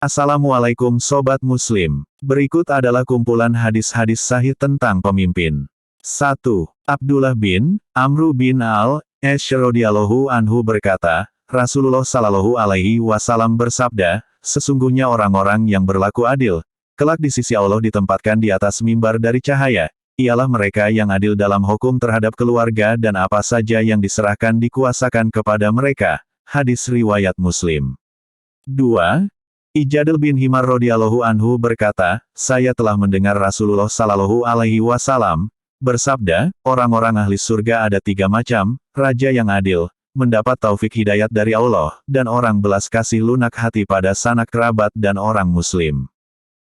Assalamualaikum Sobat Muslim. Berikut adalah kumpulan hadis-hadis sahih tentang pemimpin. 1. Abdullah bin Amru bin al-As radhiyallahu anhu berkata, Rasulullah Shallallahu Alaihi Wasallam bersabda, sesungguhnya orang-orang yang berlaku adil, kelak di sisi Allah ditempatkan di atas mimbar dari cahaya, ialah mereka yang adil dalam hukum terhadap keluarga dan apa saja yang diserahkan dikuasakan kepada mereka. Hadis riwayat Muslim. 2. Ijadil bin Himar radhiyallahu anhu berkata, saya telah mendengar Rasulullah Shallallahu Alaihi Wasallam bersabda, orang-orang ahli surga ada 3 macam, raja yang adil, mendapat taufik hidayat dari Allah, dan orang belas kasih lunak hati pada sanak kerabat dan orang muslim.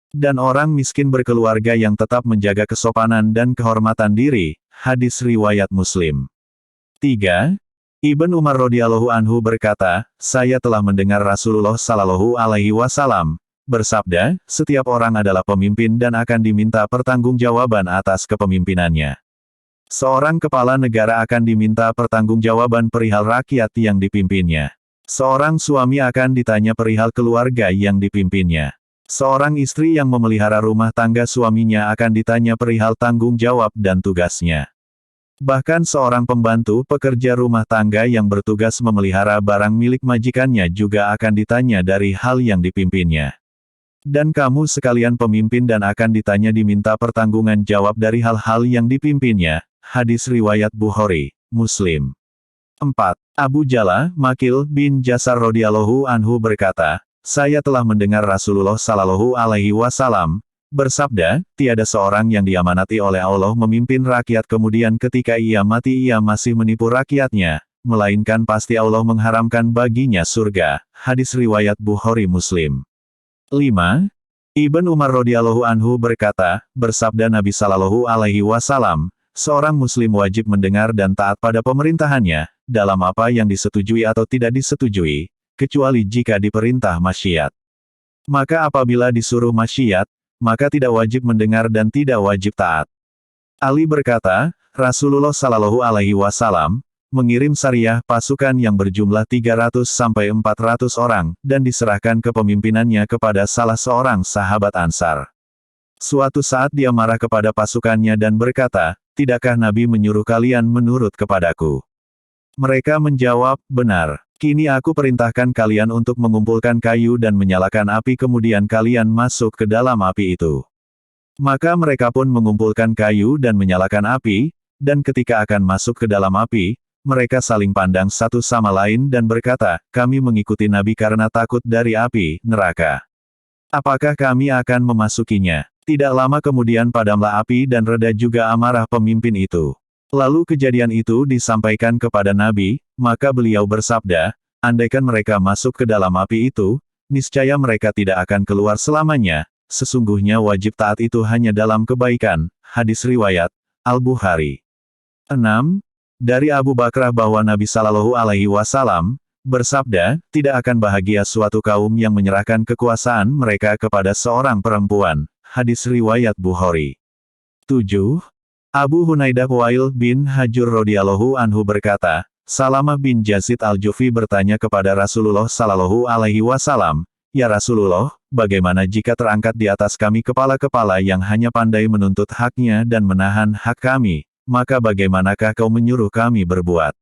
Dan orang miskin berkeluarga yang tetap menjaga kesopanan dan kehormatan diri. Hadis riwayat Muslim. 3. Ibn Umar radhiyallahu anhu berkata, saya telah mendengar Rasulullah Shallallahu Alaihi Wasallam bersabda, setiap orang adalah pemimpin dan akan diminta pertanggungjawaban atas kepemimpinannya. Seorang kepala negara akan diminta pertanggungjawaban perihal rakyat yang dipimpinnya. Seorang suami akan ditanya perihal keluarga yang dipimpinnya. Seorang istri yang memelihara rumah tangga suaminya akan ditanya perihal tanggung jawab dan tugasnya. Bahkan seorang pembantu pekerja rumah tangga yang bertugas memelihara barang milik majikannya juga akan ditanya dari hal yang dipimpinnya. Dan kamu sekalian pemimpin dan akan ditanya diminta pertanggungan jawab dari hal-hal yang dipimpinnya. Hadis riwayat Bukhari, Muslim. 4. Abu Jala, Makil bin Jasar radhiyallahu anhu berkata, saya telah mendengar Rasulullah Shallallahu Alaihi Wasallam bersabda, tiada seorang yang diamanati oleh Allah memimpin rakyat kemudian ketika ia mati ia masih menipu rakyatnya, melainkan pasti Allah mengharamkan baginya surga. Hadis riwayat Bukhari Muslim. 5. Ibn Umar radhiyallahu anhu berkata, bersabda Nabi Shallallahu Alaihi Wasallam, seorang muslim wajib mendengar dan taat pada pemerintahannya, dalam apa yang disetujui atau tidak disetujui, kecuali jika diperintah maksiat. Maka apabila disuruh maksiat, maka tidak wajib mendengar dan tidak wajib taat. Ali berkata, Rasulullah Shallallahu Alaihi Wasallam mengirim sariyah pasukan yang berjumlah 300 sampai 400 orang, dan diserahkan kepemimpinannya kepada salah seorang sahabat Ansar. Suatu saat dia marah kepada pasukannya dan berkata, tidakkah Nabi menyuruh kalian menurut kepadaku? Mereka menjawab, benar. Kini aku perintahkan kalian untuk mengumpulkan kayu dan menyalakan api kemudian kalian masuk ke dalam api itu. Maka mereka pun mengumpulkan kayu dan menyalakan api, dan ketika akan masuk ke dalam api, mereka saling pandang satu sama lain dan berkata, kami mengikuti Nabi karena takut dari api neraka. Apakah kami akan memasukinya? Tidak lama kemudian padamlah api dan reda juga amarah pemimpin itu. Lalu kejadian itu disampaikan kepada Nabi, maka beliau bersabda, andaikan mereka masuk ke dalam api itu, niscaya mereka tidak akan keluar selamanya, sesungguhnya wajib taat itu hanya dalam kebaikan. Hadis riwayat Al-Bukhari. 6. Dari Abu Bakrah bahwa Nabi Shallallahu Alaihi Wasallam bersabda, tidak akan bahagia suatu kaum yang menyerahkan kekuasaan mereka kepada seorang perempuan. Hadis riwayat Bukhari. 7. Abu Hunaidah Wail bin Hajur radhiyallahu anhu berkata, Salamah bin Yazid al-Jufi bertanya kepada Rasulullah Shallallahu Alaihi Wasallam, ya Rasulullah, bagaimana jika terangkat di atas kami kepala-kepala yang hanya pandai menuntut haknya dan menahan hak kami, maka bagaimanakah kau menyuruh kami berbuat?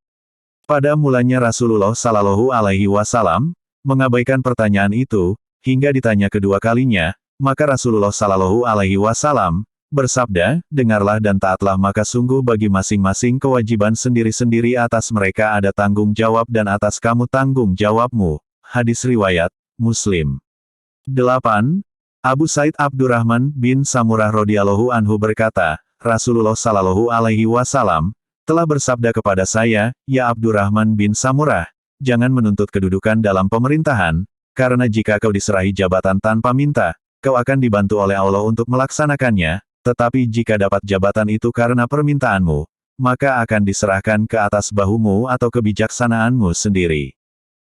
Pada mulanya Rasulullah Shallallahu Alaihi Wasallam mengabaikan pertanyaan itu, hingga ditanya kedua kalinya, maka Rasulullah Shallallahu Alaihi Wasallam bersabda, dengarlah dan taatlah maka sungguh bagi masing-masing kewajiban sendiri-sendiri atas mereka ada tanggung jawab dan atas kamu tanggung jawabmu. Hadis riwayat Muslim. 8. Abu Said Abdurrahman bin Samurah radhiyallahu anhu berkata, Rasulullah Shallallahu Alaihi Wasallam telah bersabda kepada saya, ya Abdurrahman bin Samurah, jangan menuntut kedudukan dalam pemerintahan, karena jika kau diserahi jabatan tanpa minta, kau akan dibantu oleh Allah untuk melaksanakannya. Tetapi jika dapat jabatan itu karena permintaanmu, maka akan diserahkan ke atas bahumu atau kebijaksanaanmu sendiri.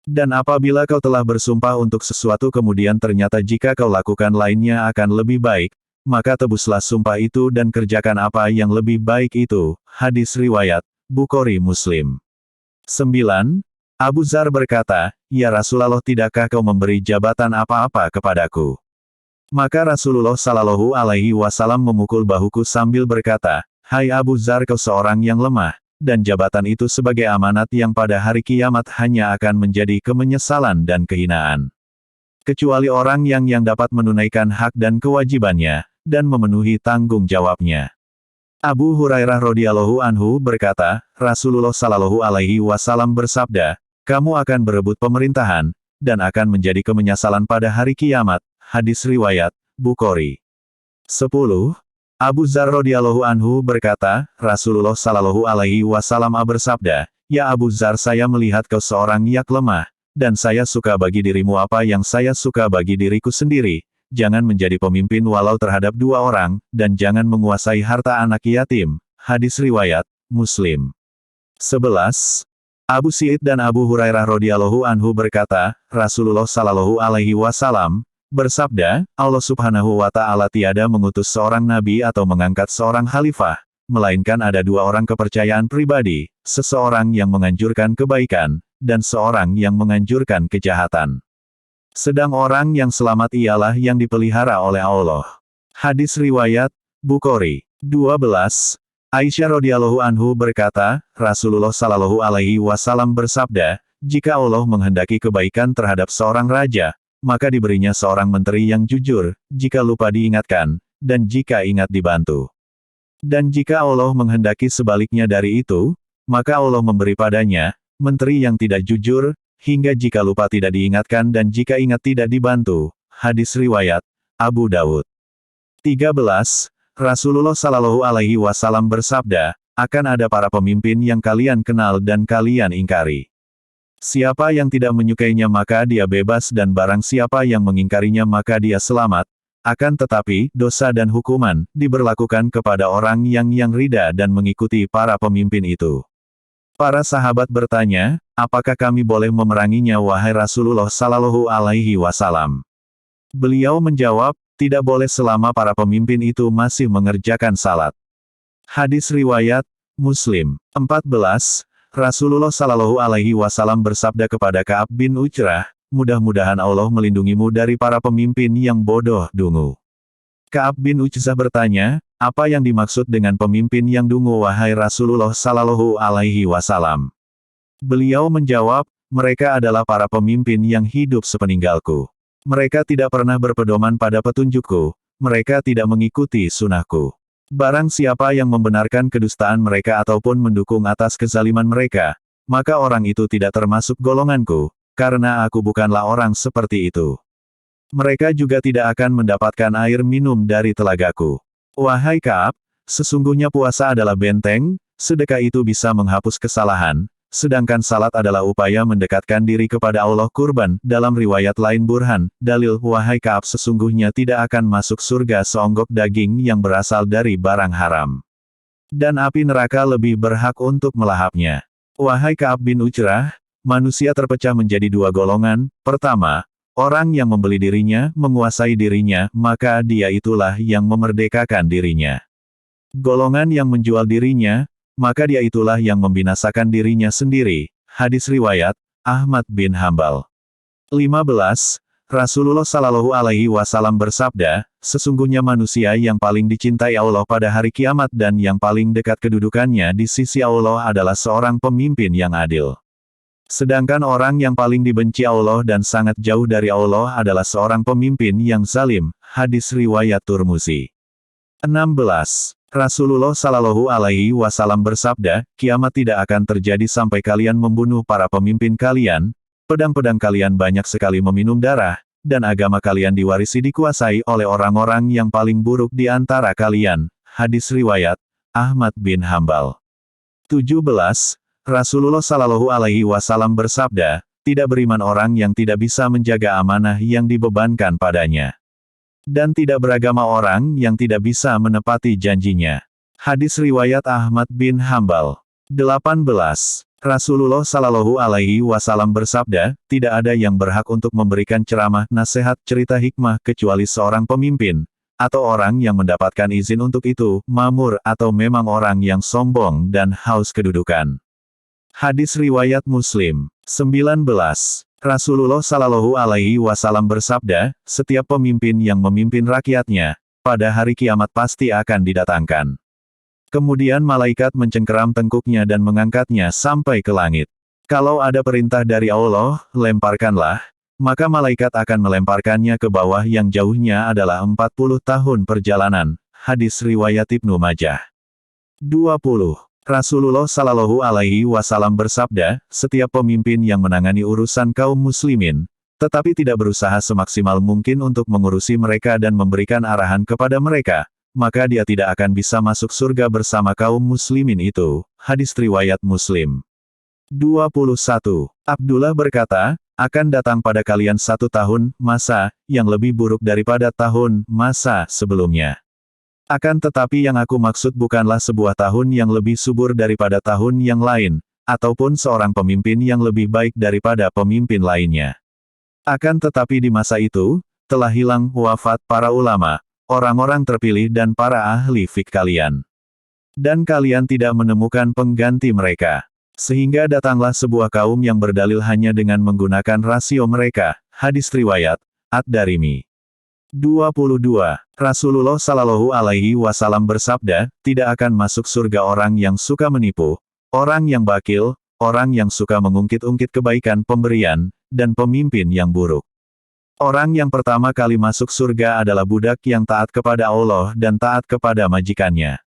Dan apabila kau telah bersumpah untuk sesuatu kemudian ternyata jika kau lakukan lainnya akan lebih baik, maka tebuslah sumpah itu dan kerjakan apa yang lebih baik itu. Hadis riwayat Bukhari Muslim. 9. Abu Dzar berkata, "Ya Rasulullah, tidakkah kau memberi jabatan apa-apa kepadaku?" Maka Rasulullah Shallallahu Alaihi Wasallam memukul bahuku sambil berkata, "Hai Abu Dzar, kau seorang yang lemah, dan jabatan itu sebagai amanat yang pada hari kiamat hanya akan menjadi kemenyesalan dan kehinaan. Kecuali orang yang dapat menunaikan hak dan kewajibannya, dan memenuhi tanggung jawabnya." Abu Hurairah radhiyallahu anhu berkata, Rasulullah Shallallahu Alaihi Wasallam bersabda, "Kamu akan berebut pemerintahan, dan akan menjadi kemenyesalan pada hari kiamat." Hadis riwayat Bukhari. 10. Abu Dzar radhiyallahu anhu berkata, Rasulullah Shallallahu Alaihi Wasallam bersabda, "Ya Abu Dzar, saya melihat kau seorang yang lemah, dan saya suka bagi dirimu apa yang saya suka bagi diriku sendiri. Jangan menjadi pemimpin walau terhadap 2 orang, dan jangan menguasai harta anak yatim." Hadis riwayat Muslim. 11. Abu Sa'id dan Abu Hurairah radhiyallahu anhu berkata, Rasulullah Shallallahu Alaihi Wasallam bersabda, "Allah Subhanahu wa Ta'ala tiada mengutus seorang nabi atau mengangkat seorang khalifah, melainkan ada 2 orang kepercayaan pribadi, seseorang yang menganjurkan kebaikan, dan seorang yang menganjurkan kejahatan. Sedang orang yang selamat ialah yang dipelihara oleh Allah." Hadis riwayat Bukhari. 12. Aisyah radhiyallahu anhu berkata, Rasulullah Shallallahu Alaihi Wasallam bersabda, "Jika Allah menghendaki kebaikan terhadap seorang raja, maka diberinya seorang menteri yang jujur, jika lupa diingatkan, dan jika ingat dibantu. Dan jika Allah menghendaki sebaliknya dari itu, maka Allah memberi padanya menteri yang tidak jujur, hingga jika lupa tidak diingatkan dan jika ingat tidak dibantu." Hadis riwayat Abu Dawud. 13. Rasulullah Shallallahu Alaihi Wasallam bersabda, "Akan ada para pemimpin yang kalian kenal dan kalian ingkari. Siapa yang tidak menyukainya maka dia bebas dan barang siapa yang mengingkarinya maka dia selamat. Akan tetapi, dosa dan hukuman, diberlakukan kepada orang yang rida dan mengikuti para pemimpin itu." Para sahabat bertanya, "Apakah kami boleh memeranginya wahai Rasulullah Shallallahu Alaihi Wasallam?" Beliau menjawab, "Tidak boleh selama para pemimpin itu masih mengerjakan salat." Hadis riwayat Muslim. 14. Rasulullah Shallallahu Alaihi Wasallam bersabda kepada Ka'ab bin Ujrah, "Mudah-mudahan Allah melindungimu dari para pemimpin yang bodoh dungu." Ka'ab bin Ujrah bertanya, "Apa yang dimaksud dengan pemimpin yang dungu wahai Rasulullah Shallallahu Alaihi Wasallam?" Beliau menjawab, "Mereka adalah para pemimpin yang hidup sepeninggalku. Mereka tidak pernah berpedoman pada petunjukku, mereka tidak mengikuti sunnahku. Barang siapa yang membenarkan kedustaan mereka ataupun mendukung atas kezaliman mereka, maka orang itu tidak termasuk golonganku, karena aku bukanlah orang seperti itu. Mereka juga tidak akan mendapatkan air minum dari telagaku." Wahai Ka'ab, sesungguhnya puasa adalah benteng, sedekah itu bisa menghapus kesalahan, sedangkan salat adalah upaya mendekatkan diri kepada Allah. Kurban, dalam riwayat lain Burhan, dalil, wahai Ka'ab, sesungguhnya tidak akan masuk surga seonggok daging yang berasal dari barang haram. Dan api neraka lebih berhak untuk melahapnya. Wahai Ka'ab bin Ujrah, manusia terpecah menjadi 2 golongan. Pertama, orang yang membeli dirinya, menguasai dirinya, maka dia itulah yang memerdekakan dirinya. Golongan yang menjual dirinya, maka dia itulah yang membinasakan dirinya sendiri. Hadis riwayat Ahmad bin Hambal. 15. Rasulullah Shallallahu Alaihi Wasallam bersabda, "Sesungguhnya manusia yang paling dicintai Allah pada hari kiamat dan yang paling dekat kedudukannya di sisi Allah adalah seorang pemimpin yang adil. Sedangkan orang yang paling dibenci Allah dan sangat jauh dari Allah adalah seorang pemimpin yang zalim." Hadis riwayat Turmuzi. 16. Rasulullah Shallallahu Alaihi Wasallam bersabda, "Kiamat tidak akan terjadi sampai kalian membunuh para pemimpin kalian, pedang-pedang kalian banyak sekali meminum darah, dan agama kalian dikuasai oleh orang-orang yang paling buruk di antara kalian." Hadis riwayat Ahmad bin Hambal. 17. Rasulullah Shallallahu Alaihi Wasallam bersabda, "Tidak beriman orang yang tidak bisa menjaga amanah yang dibebankan padanya. Dan tidak beragama orang yang tidak bisa menepati janjinya." Hadis riwayat Ahmad bin Hambal. 18. Rasulullah Shallallahu Alaihi Wasallam bersabda, "Tidak ada yang berhak untuk memberikan ceramah, nasihat, cerita hikmah kecuali seorang pemimpin, atau orang yang mendapatkan izin untuk itu, mamur, atau memang orang yang sombong dan haus kedudukan." Hadis riwayat Muslim. 19. Rasulullah Shallallahu Alaihi Wasallam bersabda, setiap pemimpin yang memimpin rakyatnya, pada hari kiamat pasti akan didatangkan. Kemudian malaikat mencengkeram tengkuknya dan mengangkatnya sampai ke langit. Kalau ada perintah dari Allah, lemparkanlah, maka malaikat akan melemparkannya ke bawah yang jauhnya adalah 40 tahun perjalanan. Hadis riwayat Ibnu Majah. 20. Rasulullah Shallallahu Alaihi Wasallam bersabda, setiap pemimpin yang menangani urusan kaum muslimin, tetapi tidak berusaha semaksimal mungkin untuk mengurusi mereka dan memberikan arahan kepada mereka, maka dia tidak akan bisa masuk surga bersama kaum muslimin itu. Hadis riwayat Muslim. 21. Abdullah berkata, akan datang pada kalian 1 tahun, masa, yang lebih buruk daripada tahun, masa, sebelumnya. Akan tetapi yang aku maksud bukanlah sebuah tahun yang lebih subur daripada tahun yang lain, ataupun seorang pemimpin yang lebih baik daripada pemimpin lainnya. Akan tetapi di masa itu, telah hilang wafat para ulama, orang-orang terpilih dan para ahli fiqh kalian. Dan kalian tidak menemukan pengganti mereka. Sehingga datanglah sebuah kaum yang berdalil hanya dengan menggunakan rasio mereka. Hadis riwayat Ad-Darimi. 22. Rasulullah Shallallahu Alaihi Wasallam bersabda, tidak akan masuk surga orang yang suka menipu, orang yang bakil, orang yang suka mengungkit-ungkit kebaikan pemberian, dan pemimpin yang buruk. Orang yang pertama kali masuk surga adalah budak yang taat kepada Allah dan taat kepada majikannya.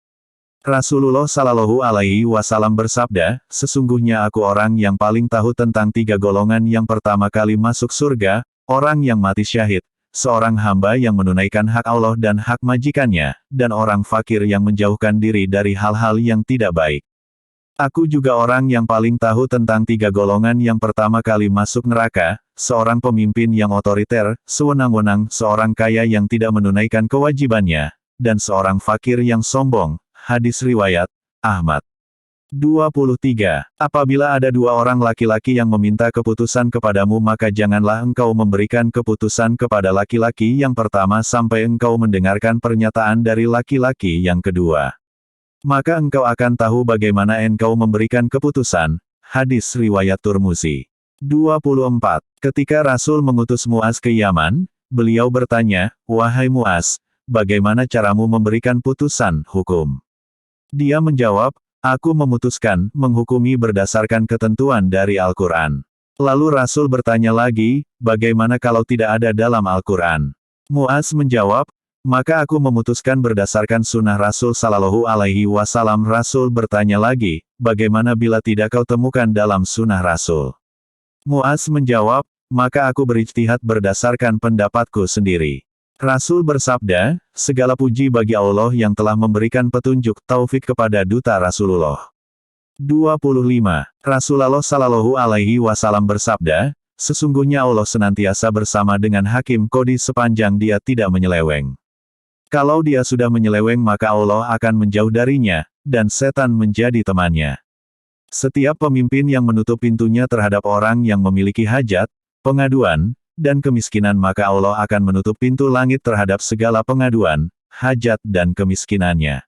Rasulullah Shallallahu Alaihi Wasallam bersabda, sesungguhnya aku orang yang paling tahu tentang 3 golongan yang pertama kali masuk surga, orang yang mati syahid, seorang hamba yang menunaikan hak Allah dan hak majikannya, dan orang fakir yang menjauhkan diri dari hal-hal yang tidak baik. Aku juga orang yang paling tahu tentang 3 golongan yang pertama kali masuk neraka, seorang pemimpin yang otoriter, sewenang-wenang, seorang kaya yang tidak menunaikan kewajibannya, dan seorang fakir yang sombong. Hadis riwayat Ahmad. 23. Apabila ada 2 orang laki-laki yang meminta keputusan kepadamu maka janganlah engkau memberikan keputusan kepada laki-laki yang pertama sampai engkau mendengarkan pernyataan dari laki-laki yang kedua. Maka engkau akan tahu bagaimana engkau memberikan keputusan. Hadis riwayat Tirmizi. 24. Ketika Rasul mengutus Muaz ke Yaman, beliau bertanya, wahai Muaz, bagaimana caramu memberikan putusan hukum? Dia menjawab, aku memutuskan, menghukumi berdasarkan ketentuan dari Al-Quran. Lalu Rasul bertanya lagi, bagaimana kalau tidak ada dalam Al-Quran? Muaz menjawab, maka aku memutuskan berdasarkan sunnah Rasul Shallallahu Alaihi Wasallam. Rasul bertanya lagi, bagaimana bila tidak kau temukan dalam sunnah Rasul? Muaz menjawab, maka aku berijtihad berdasarkan pendapatku sendiri. Rasul bersabda, segala puji bagi Allah yang telah memberikan petunjuk taufik kepada duta Rasulullah. 25. Rasulullah Shallallahu Alaihi Wasallam bersabda, sesungguhnya Allah senantiasa bersama dengan hakim kodi sepanjang dia tidak menyeleweng. Kalau dia sudah menyeleweng maka Allah akan menjauh darinya, dan setan menjadi temannya. Setiap pemimpin yang menutup pintunya terhadap orang yang memiliki hajat, pengaduan, dan kemiskinan maka Allah akan menutup pintu langit terhadap segala pengaduan, hajat dan kemiskinannya.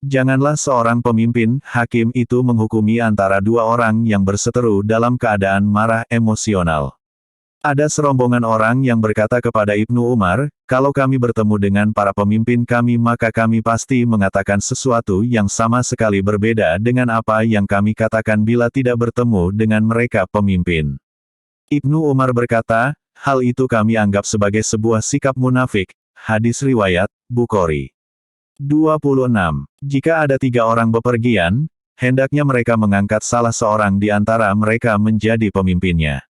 Janganlah seorang pemimpin, hakim itu menghukumi antara 2 orang yang berseteru dalam keadaan marah emosional. Ada serombongan orang yang berkata kepada Ibnu Umar, kalau kami bertemu dengan para pemimpin kami maka kami pasti mengatakan sesuatu yang sama sekali berbeda dengan apa yang kami katakan bila tidak bertemu dengan mereka pemimpin. Ibnu Umar berkata, hal itu kami anggap sebagai sebuah sikap munafik. Hadis riwayat Bukhari. 26. Jika ada 3 orang bepergian, hendaknya mereka mengangkat salah seorang di antara mereka menjadi pemimpinnya.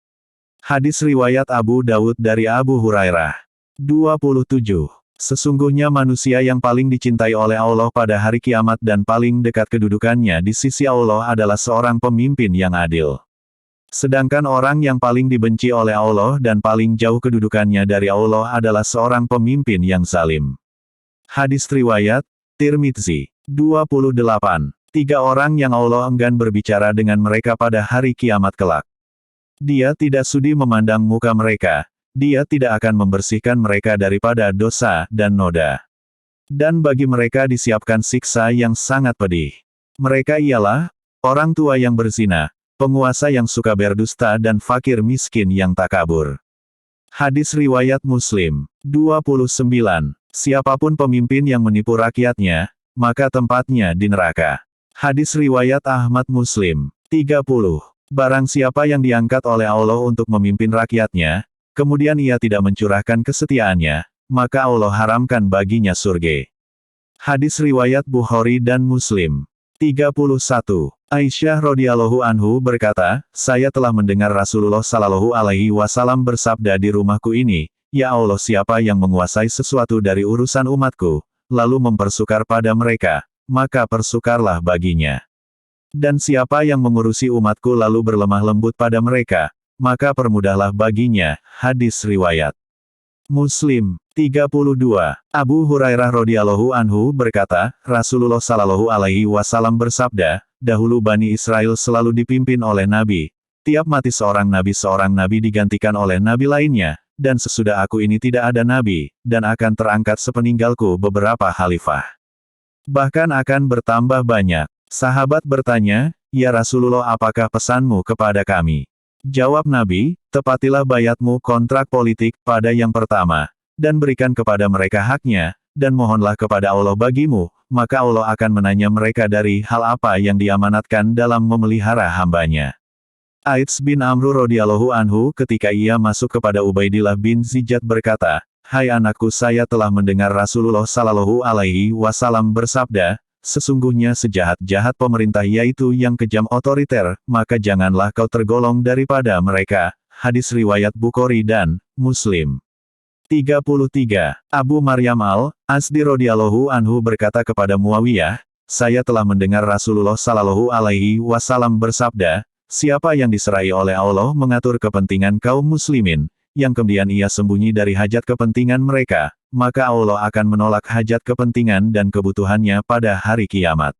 Hadis riwayat Abu Dawud dari Abu Hurairah. 27. Sesungguhnya manusia yang paling dicintai oleh Allah pada hari kiamat dan paling dekat kedudukannya di sisi Allah adalah seorang pemimpin yang adil. Sedangkan orang yang paling dibenci oleh Allah dan paling jauh kedudukannya dari Allah adalah seorang pemimpin yang zalim. Hadis riwayat Tirmizi. 28. 3 orang yang Allah enggan berbicara dengan mereka pada hari kiamat kelak. Dia tidak sudi memandang muka mereka. Dia tidak akan membersihkan mereka daripada dosa dan noda. Dan bagi mereka disiapkan siksa yang sangat pedih. Mereka ialah orang tua yang berzina, penguasa yang suka berdusta dan fakir miskin yang takabur. Hadis riwayat Muslim. 29. Siapapun pemimpin yang menipu rakyatnya, maka tempatnya di neraka. Hadis riwayat Ahmad Muslim. 30. Barang siapa yang diangkat oleh Allah untuk memimpin rakyatnya, kemudian ia tidak mencurahkan kesetiaannya, maka Allah haramkan baginya surga. Hadis riwayat Bukhari dan Muslim. 31. Aisyah radhiyallahu anhu berkata, saya telah mendengar Rasulullah sallallahu alaihi wasallam bersabda di rumahku ini, ya Allah, siapa yang menguasai sesuatu dari urusan umatku, lalu mempersukar pada mereka, maka persukarlah baginya. Dan siapa yang mengurusi umatku lalu berlemah lembut pada mereka, maka permudahlah baginya. Hadis riwayat Muslim. 32. Abu Hurairah radhiyallahu anhu berkata, Rasulullah sallallahu alaihi wasallam bersabda, dahulu Bani Israel selalu dipimpin oleh nabi. Tiap mati seorang nabi digantikan oleh nabi lainnya, dan sesudah aku ini tidak ada nabi, dan akan terangkat sepeninggalku beberapa khalifah. Bahkan akan bertambah banyak. Sahabat bertanya, ya Rasulullah, apakah pesanmu kepada kami? Jawab Nabi, tepatilah bayatmu kontrak politik pada yang pertama, dan berikan kepada mereka haknya, dan mohonlah kepada Allah bagimu, maka Allah akan menanya mereka dari hal apa yang diamanatkan dalam memelihara hambanya. Aits bin Amr radhiyallahu anhu ketika ia masuk kepada Ubaidillah bin Ziyad berkata, hai anakku, saya telah mendengar Rasulullah sallallahu alaihi wasallam bersabda, sesungguhnya sejahat-jahat pemerintah yaitu yang kejam otoriter, maka janganlah kau tergolong daripada mereka. Hadis riwayat Bukhari dan Muslim. 33. Abu Maryam al-Asdi radhiyallahu anhu berkata kepada Muawiyah, saya telah mendengar Rasulullah sallallahu alaihi wasallam bersabda, siapa yang diserai oleh Allah mengatur kepentingan kaum muslimin, yang kemudian ia sembunyi dari hajat kepentingan mereka, maka Allah akan menolak hajat kepentingan dan kebutuhannya pada hari kiamat.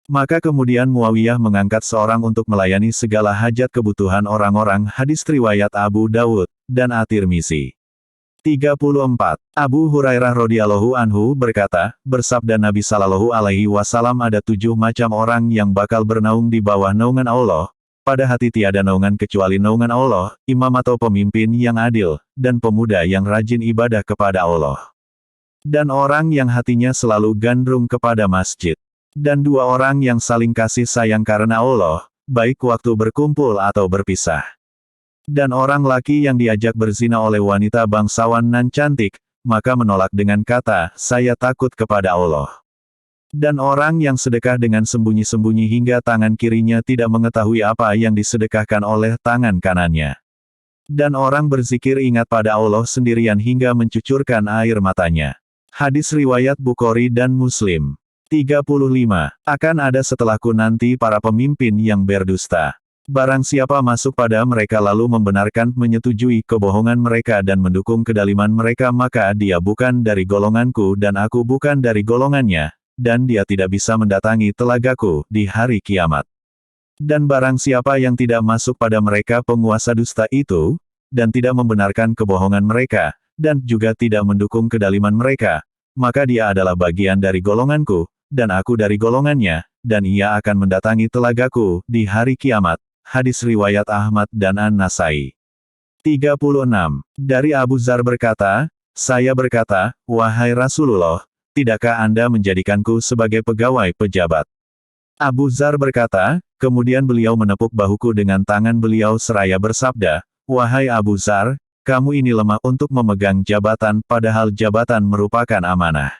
Maka kemudian Muawiyah mengangkat seorang untuk melayani segala hajat kebutuhan orang-orang. Hadis riwayat Abu Dawud dan At-Tirmizi. 34. Abu Hurairah radhiyallahu anhu berkata, bersabda Nabi sallallahu alaihi wasallam, ada 7 macam orang yang bakal bernaung di bawah naungan Allah. Pada hati tiada naungan kecuali naungan Allah, imam atau pemimpin yang adil, dan pemuda yang rajin ibadah kepada Allah. Dan orang yang hatinya selalu gandrung kepada masjid. Dan 2 orang yang saling kasih sayang karena Allah, baik waktu berkumpul atau berpisah. Dan orang laki yang diajak berzina oleh wanita bangsawan nan cantik, maka menolak dengan kata, saya takut kepada Allah. Dan orang yang sedekah dengan sembunyi-sembunyi hingga tangan kirinya tidak mengetahui apa yang disedekahkan oleh tangan kanannya. Dan orang berzikir ingat pada Allah sendirian hingga mencucurkan air matanya. Hadis riwayat Bukhari dan Muslim. 35. Akan ada setelahku nanti para pemimpin yang berdusta. Barang siapa masuk pada mereka lalu membenarkan, menyetujui kebohongan mereka dan mendukung kedaliman mereka, maka dia bukan dari golonganku dan aku bukan dari golongannya. Dan dia tidak bisa mendatangi telagaku di hari kiamat. Dan barang siapa yang tidak masuk pada mereka penguasa dusta itu, dan tidak membenarkan kebohongan mereka, dan juga tidak mendukung kedaliman mereka, maka dia adalah bagian dari golonganku, dan aku dari golongannya, dan ia akan mendatangi telagaku di hari kiamat. Hadis riwayat Ahmad dan An-Nasai. 36. Dari Abu Dzar berkata, saya berkata, wahai Rasulullah, tidakkah Anda menjadikanku sebagai pegawai pejabat? Abu Dzar berkata, kemudian beliau menepuk bahuku dengan tangan beliau seraya bersabda, wahai Abu Dzar, kamu ini lemah untuk memegang jabatan, padahal jabatan merupakan amanah.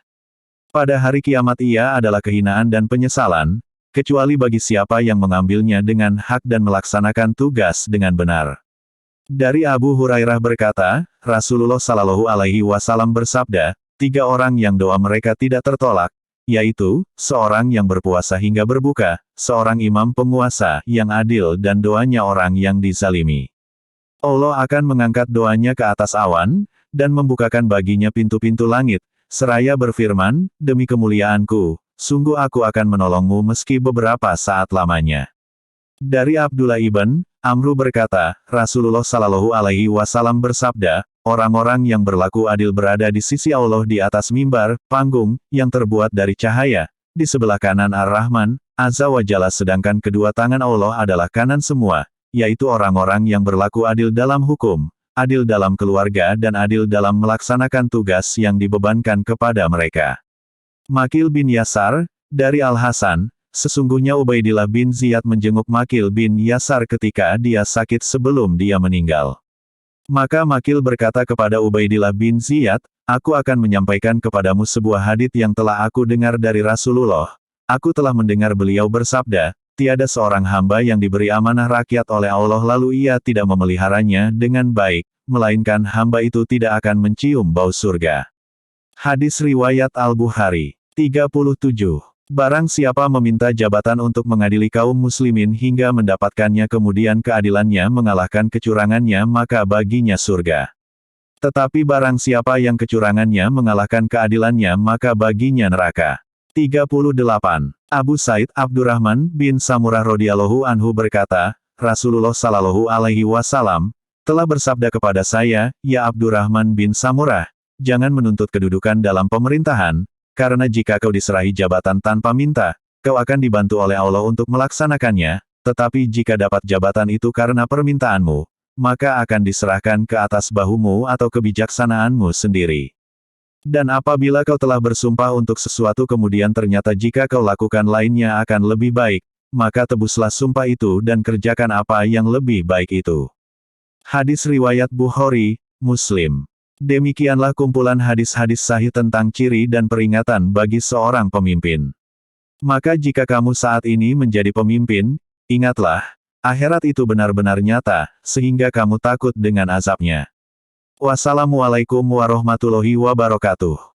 Pada hari kiamat ia adalah kehinaan dan penyesalan, kecuali bagi siapa yang mengambilnya dengan hak dan melaksanakan tugas dengan benar. Dari Abu Hurairah berkata, Rasulullah sallallahu alaihi wasallam bersabda, 3 orang yang doa mereka tidak tertolak, yaitu, seorang yang berpuasa hingga berbuka, seorang imam penguasa yang adil dan doanya orang yang dizalimi. Allah akan mengangkat doanya ke atas awan, dan membukakan baginya pintu-pintu langit, seraya berfirman, demi kemuliaanku, sungguh aku akan menolongmu meski beberapa saat lamanya. Dari Abdullah ibn Amru berkata, Rasulullah sallallahu alaihi wasallam bersabda, orang-orang yang berlaku adil berada di sisi Allah di atas mimbar, panggung, yang terbuat dari cahaya, di sebelah kanan Ar-Rahman, Azza wa Jalla, sedangkan kedua tangan Allah adalah kanan semua, yaitu orang-orang yang berlaku adil dalam hukum, adil dalam keluarga dan adil dalam melaksanakan tugas yang dibebankan kepada mereka. Makil bin Yasar, dari Al-Hasan, sesungguhnya Ubaidillah bin Ziyad menjenguk Makil bin Yasar ketika dia sakit sebelum dia meninggal. Maka Makil berkata kepada Ubaidillah bin Ziyad, aku akan menyampaikan kepadamu sebuah hadits yang telah aku dengar dari Rasulullah. Aku telah mendengar beliau bersabda, tiada seorang hamba yang diberi amanah rakyat oleh Allah lalu ia tidak memeliharanya dengan baik, melainkan hamba itu tidak akan mencium bau surga. Hadis riwayat Al-Bukhari. 37. Barang siapa meminta jabatan untuk mengadili kaum muslimin hingga mendapatkannya kemudian keadilannya mengalahkan kecurangannya maka baginya surga. Tetapi barang siapa yang kecurangannya mengalahkan keadilannya maka baginya neraka. 38. Abu Said Abdurrahman bin Samurah radhiyallahu anhu berkata, Rasulullah sallallahu alaihi wasallam telah bersabda kepada saya, ya Abdurrahman bin Samurah, jangan menuntut kedudukan dalam pemerintahan, karena jika kau diserahi jabatan tanpa minta, kau akan dibantu oleh Allah untuk melaksanakannya, tetapi jika dapat jabatan itu karena permintaanmu, maka akan diserahkan ke atas bahumu atau kebijaksanaanmu sendiri. Dan apabila kau telah bersumpah untuk sesuatu kemudian ternyata jika kau lakukan lainnya akan lebih baik, maka tebuslah sumpah itu dan kerjakan apa yang lebih baik itu. Hadis riwayat Bukhari, Muslim. Demikianlah kumpulan hadis-hadis sahih tentang ciri dan peringatan bagi seorang pemimpin. Maka jika kamu saat ini menjadi pemimpin, ingatlah, akhirat itu benar-benar nyata, sehingga kamu takut dengan azabnya. Wassalamualaikum warahmatullahi wabarakatuh.